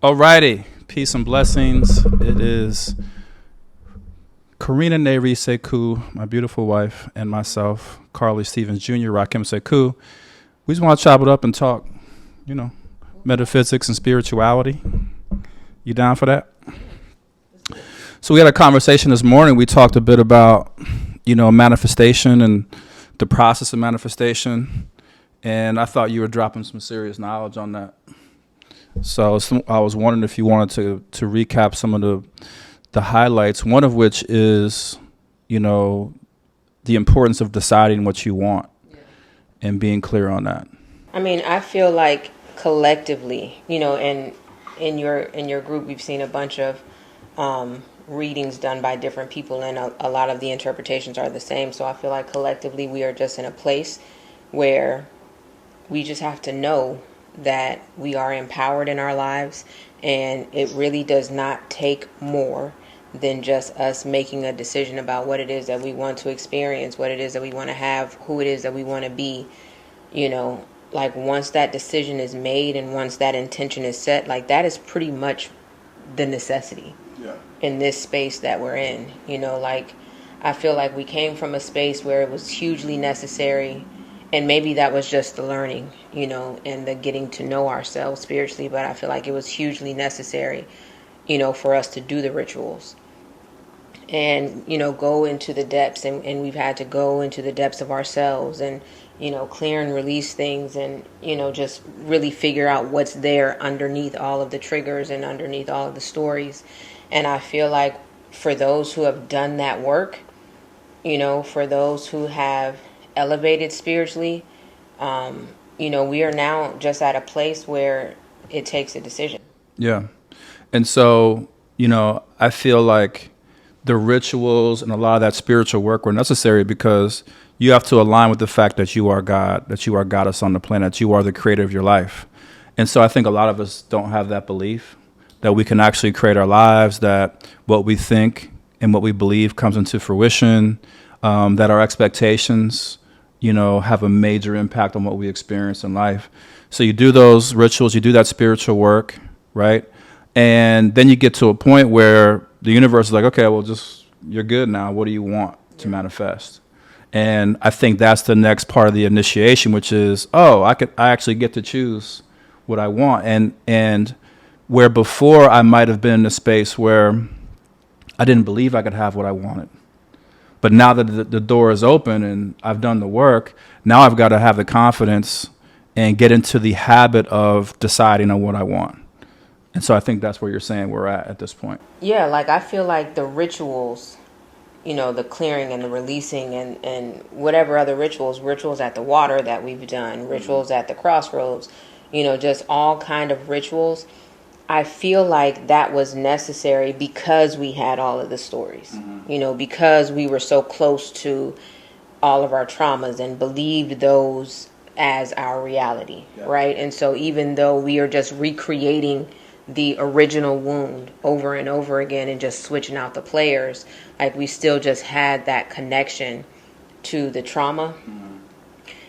Alrighty, peace and blessings. It is Corina Nare Seku, my beautiful wife, and myself, Carly Stevens Jr., Rakhem Seku. We just want to chop it up and talk, metaphysics and spirituality. You down for that? So we had a conversation this morning. We talked a bit about, manifestation and the process of manifestation. And I thought you were dropping some serious knowledge on that. So I was wondering if you wanted to recap some of the highlights, one of which is, the importance of deciding what you want and being clear on that. I mean, I feel like collectively, and in your group, we've seen a bunch of readings done by different people, and a lot of the interpretations are the same. So I feel like collectively we are just in a place where we just have to know that we are empowered in our lives, and it really does not take more than just us making a decision about what it is that we want to experience, what it is that we want to have, who it is that we want to be. Like once that decision is made and once that intention is set, like that is pretty much the necessity in this space that we're in. Like I feel like we came from a space where it was hugely necessary. And maybe that was just the learning, and the getting to know ourselves spiritually. But I feel like it was hugely necessary, for us to do the rituals and, go into the depths. And we've had to go into the depths of ourselves and, clear and release things and, just really figure out what's there underneath all of the triggers and underneath all of the stories. And I feel like for those who have done that work, for those who have elevated spiritually, we are now just at a place where it takes a decision. Yeah. And so, I feel like the rituals and a lot of that spiritual work were necessary because you have to align with the fact that you are God, that you are goddess on the planet, that you are the creator of your life. And so I think a lot of us don't have that belief that we can actually create our lives, that what we think and what we believe comes into fruition, that our expectations have a major impact on what we experience in life. So you do those rituals, you do that spiritual work, right? And then you get to a point where the universe is like, okay, well, you're good now. What do you want to manifest? And I think that's the next part of the initiation, which is, I actually get to choose what I want. And where before I might have been in a space where I didn't believe I could have what I wanted. But now that the door is open and I've done the work, now I've got to have the confidence and get into the habit of deciding on what I want. And so I think that's where you're saying we're at this point. Yeah, like I feel like the rituals, the clearing and the releasing and whatever other rituals at the water that we've done, rituals at the crossroads, just all kind of rituals. I feel like that was necessary because we had all of the stories, because we were so close to all of our traumas and believed those as our reality, right? And so even though we are just recreating the original wound over and over again and just switching out the players, like we still just had that connection to the trauma.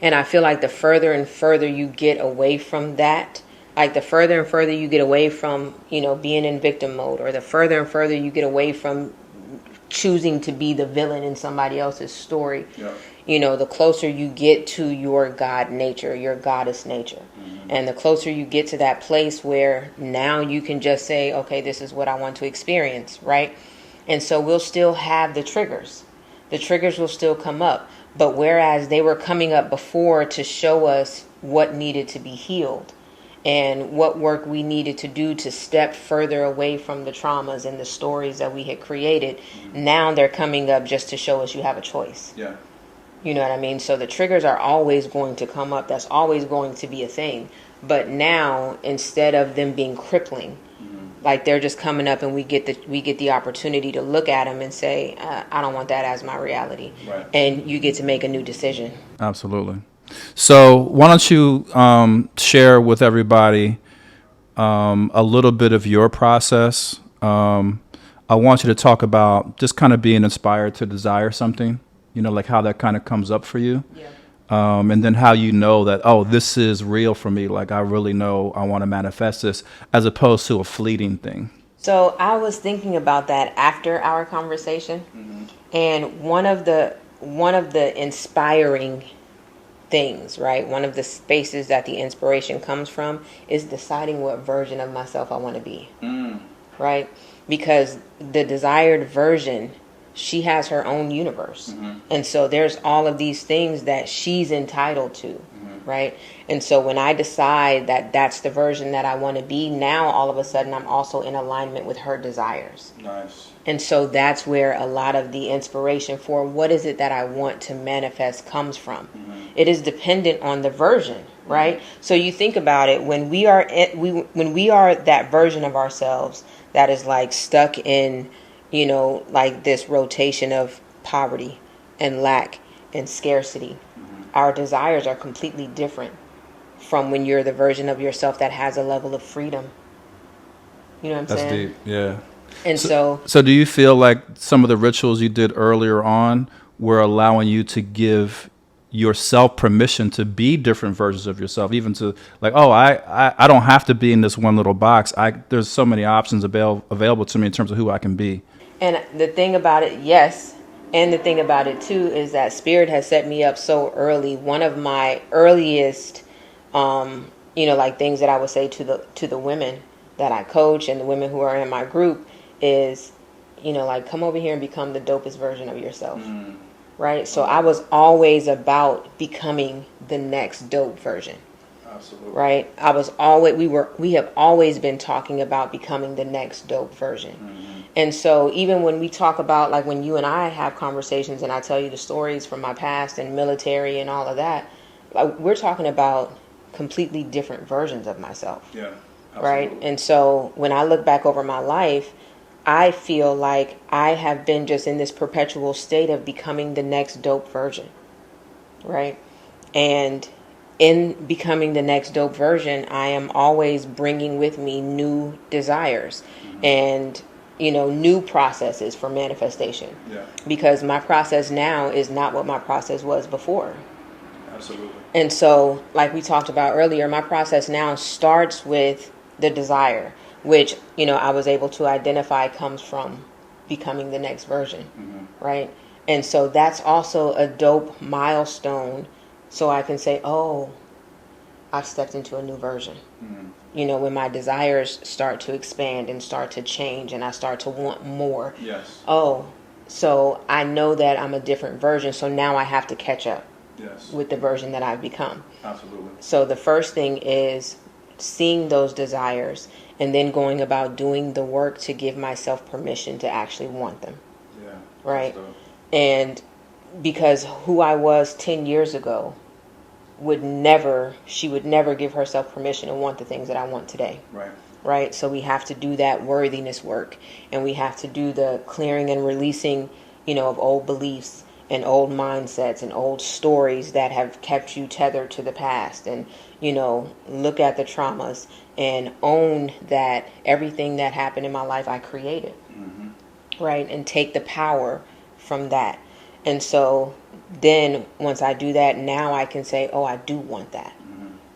And I feel like the further and further you get away from that, like the further and further you get away from, being in victim mode, or the further and further you get away from choosing to be the villain in somebody else's story, the closer you get to your God nature, your goddess nature. And the closer you get to that place where now you can just say, okay, this is what I want to experience, right? And so we'll still have the triggers. The triggers will still come up. But whereas they were coming up before to show us what needed to be healed, and what work we needed to do to step further away from the traumas and the stories that we had created. Now they're coming up just to show us you have a choice. Yeah. You know what I mean? So the triggers are always going to come up. That's always going to be a thing. But now, instead of them being crippling, like they're just coming up, and we get the opportunity to look at them and say, I don't want that as my reality. Right. And you get to make a new decision. Absolutely. So why don't you share with everybody a little bit of your process. I want you to talk about just kind of being inspired to desire something, like how that kind of comes up for you. Yeah. And then how you know that, oh, this is real for me. Like, I really know I want to manifest this, as opposed to a fleeting thing. So I was thinking about that after our conversation, and one of the inspiring things, right? One of the spaces that the inspiration comes from is deciding what version of myself I want to be, right? Because the desired version, she has her own universe, and so there's all of these things that she's entitled to, right? And so when I decide that that's the version that I want to be, now all of a sudden I'm also in alignment with her desires. Nice. And so that's where a lot of the inspiration for what is it that I want to manifest comes from. It is dependent on the version, right? So you think about it, when we are that version of ourselves that is like stuck in, like this rotation of poverty and lack and scarcity, our desires are completely different from when you're the version of yourself that has a level of freedom. You know what I'm That's saying? deep. Yeah. And so do you feel like some of the rituals you did earlier on were allowing you to give yourself permission to be different versions of yourself, even to like, oh, I don't have to be in this one little box. There's so many options available to me in terms of who I can be. And the thing about it, yes. And the thing about it too is that Spirit has set me up so early. One of my earliest, like things that I would say to the women that I coach and the women who are in my group is, like, come over here and become the dopest version of yourself. Right? So I was always about becoming the next dope version. Absolutely. Right? We have always been talking about becoming the next dope version. And so even when we talk about, like, when you and I have conversations and I tell you the stories from my past and military and all of that, like, we're talking about completely different versions of myself. Yeah. Absolutely. Right? And so when I look back over my life, I feel like I have been just in this perpetual state of becoming the next dope version. Right? And in becoming the next dope version, I am always bringing with me new desires and, new processes for manifestation. Yeah. Because my process now is not what my process was before. Absolutely. And so, like we talked about earlier, my process now starts with the desire, which, I was able to identify comes from becoming the next version, right? And so that's also a dope milestone, so I can say, oh, I've stepped into a new version. When my desires start to expand and start to change and I start to want more. Yes. Oh, so I know that I'm a different version, so now I have to catch up. Yes. With the version that I've become. Absolutely. So the first thing is seeing those desires and then going about doing the work to give myself permission to actually want them. Yeah. Right? And because who I was 10 years ago she would never give herself permission to want the things that I want today. Right. Right? So we have to do that worthiness work, and we have to do the clearing and releasing, of old beliefs and old mindsets and old stories that have kept you tethered to the past, and look at the traumas and own that everything that happened in my life I created. Right? And take the power from that. And so then once I do that, now I can say, oh, I do want that.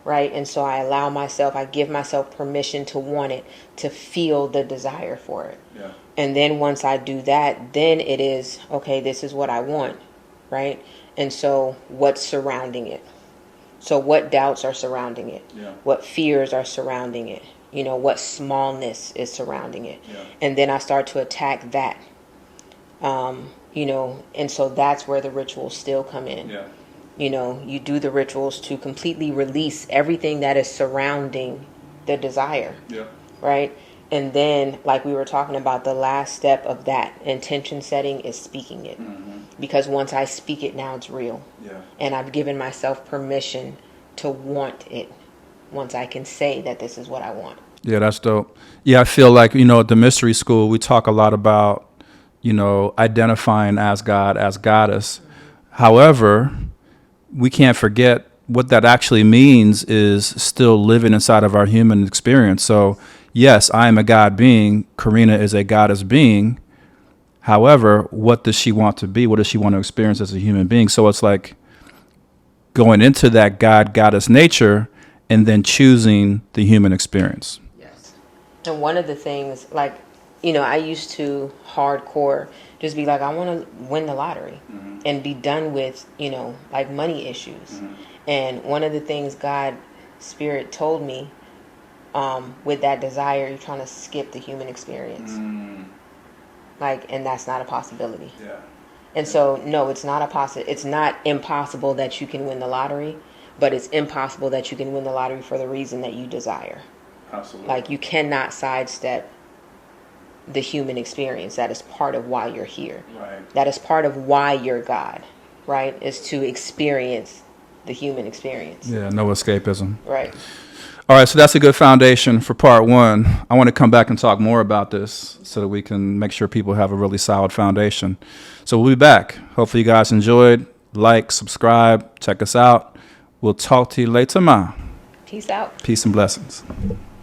Right? And so I give myself permission to want it, to feel the desire for it. Yeah. And then once I do that, then it is, okay, this is what I want, right? And so what's surrounding it? So what doubts are surrounding it? Yeah. What fears are surrounding it? What smallness is surrounding it? Yeah. And then I start to attack that. And so that's where the rituals still come in. Yeah. You do the rituals to completely release everything that is surrounding the desire. Yeah. Right? And then, like we were talking about, the last step of that intention setting is speaking it. Because once I speak it, now it's real. Yeah. And I've given myself permission to want it once I can say that this is what I want. Yeah, that's dope. Yeah, I feel like, at the mystery school, we talk a lot about, identifying as God, as goddess. However, we can't forget what that actually means is still living inside of our human experience. So, yes, I am a God being. Corina is a goddess being. However, what does she want to be? What does she want to experience as a human being? So it's like going into that God goddess nature and then choosing the human experience. Yes. And one of the things, like, I used to hardcore just be like, I want to win the lottery and be done with, like money issues. And one of the things God Spirit told me, with that desire, you're trying to skip the human experience. And that's not a possibility. Yeah. And so, no, it's not it's not impossible that you can win the lottery, but it's impossible that you can win the lottery for the reason that you desire. Absolutely. Like, you cannot sidestep the human experience. That is part of why you're here. Right. That is part of why you're God, right? Is to experience the human experience. Yeah, no escapism. Right. All right, so that's a good foundation for part one. I want to come back and talk more about this so that we can make sure people have a really solid foundation. So we'll be back. Hopefully you guys enjoyed. Like, subscribe, check us out. We'll talk to you later, ma. Peace out. Peace and blessings.